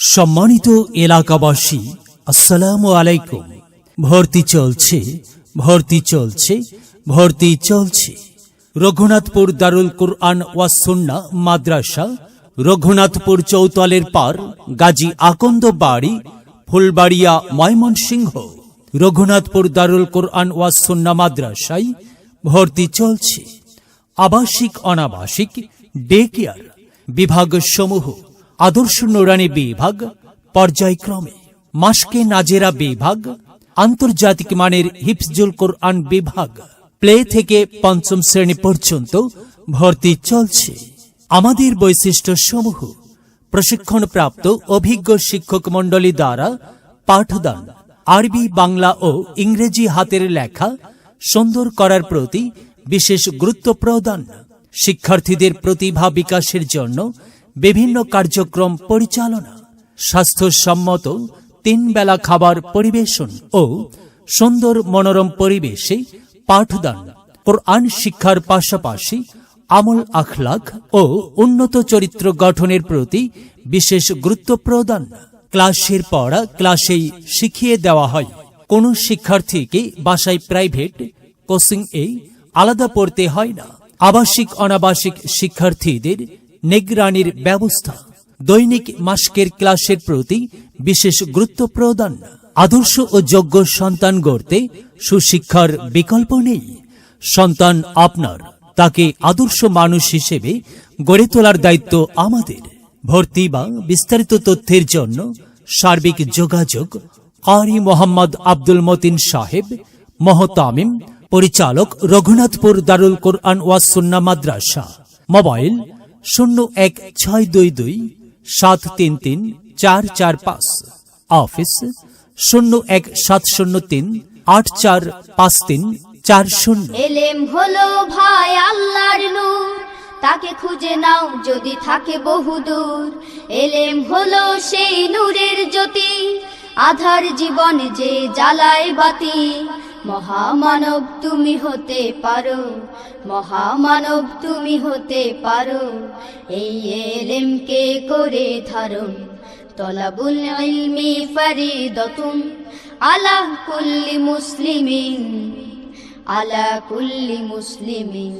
সম্মানিত এলাকাবাসী, আসসালামু আলাইকুম। ভর্তি চলছে। রঘুনাথপুর দারুল কুরআন ওয়াস সুন্নাহ মাদ্রাসা, রঘুনাথপুর চৌতালের পার, গাজী আকন্দ বাড়ি, ফুলবাড়িয়া, ময়মনসিংহ। রঘুনাথপুর দারুল কুরআন ওয়াস সুন্নাহ মাদ্রাসায় ভর্তি চলছে। আবাসিক অনাবাসিক ডে কেয়ার বিভাগ সমূহ, আদর্শ নুরানি বিভাগ পর্যায়ক্রমে, মাসকে নাজেরা বিভাগ, আন্তর্জাতিক মানের হিফজুল কোরআন বিভাগ, প্লে থেকে পঞ্চম শ্রেণী পর্যন্ত ভর্তি চলছে। আমাদের বৈশিষ্ট্য সমূহ: প্রশিক্ষণপ্রাপ্ত অভিজ্ঞ শিক্ষক মণ্ডলী দ্বারা পাঠদান, আরবি, বাংলা ও ইংরেজি হাতের লেখা সুন্দর করার প্রতি বিশেষ গুরুত্ব প্রদান, শিক্ষার্থীদের প্রতিভা বিকাশের জন্য বিভিন্ন কার্যক্রম পরিচালনা, স্বাস্থ্যসম্মত 3 বেলা খাবার পরিবেশন ও সুন্দর মনোরম পরিবেশে পাঠদান, কোরআন শিক্ষার পাশাপাশি আমল আখলাক ও উন্নত চরিত্র গঠনের প্রতি বিশেষ গুরুত্ব প্রদান। ক্লাসের পড়া ক্লাসেই শিখিয়ে দেওয়া হয়। কোনো শিক্ষার্থীকে বাসায় প্রাইভেট কোচিং আলাদা পড়তে হয় না। আবাসিক অনাবাসিক শিক্ষার্থীদের নিগরানির ব্যবস্থা, দৈনিক মাসকের ক্লাসের প্রতি বিশেষ গুরুত্ব প্রদান। আদর্শ ও যোগ্য সন্তান গড়তে সুশিক্ষার বিকল্প নেই। সন্তান আপনার, তাকে আদর্শ মানুষ হিসেবে গড়ে তোলার দায়িত্ব আমাদের। ভর্তি বা বিস্তারিত তথ্যের জন্য সার্বিক যোগাযোগ কারি মোহাম্মদ আব্দুল মতিন সাহেব, মোহতামিম, পরিচালক, রঘুনাথপুর দারুল কোরআন ওয়াস সুন্নাহ মাদ্রাসা। মোবাইল 0162733445। অফিস 017038453440। এলেম হলো ভাই আল্লাহর নূর, তাকে খুঁজে নাও যদি থাকে বহুদূর। এলেম হলো সেই নূরের জ্যোতি, আধার জীবনে যে জ্বালায় বাতি। মহামানব তুমি হতে পারো, মহামানব তুমি হতে পারো। এই এলেমকে করে ধারণ, তলাবুল ইলমি ফরিদাতুন আলা কুল্লি মুসলিমিন, আলা কুল্লি মুসলিমিন।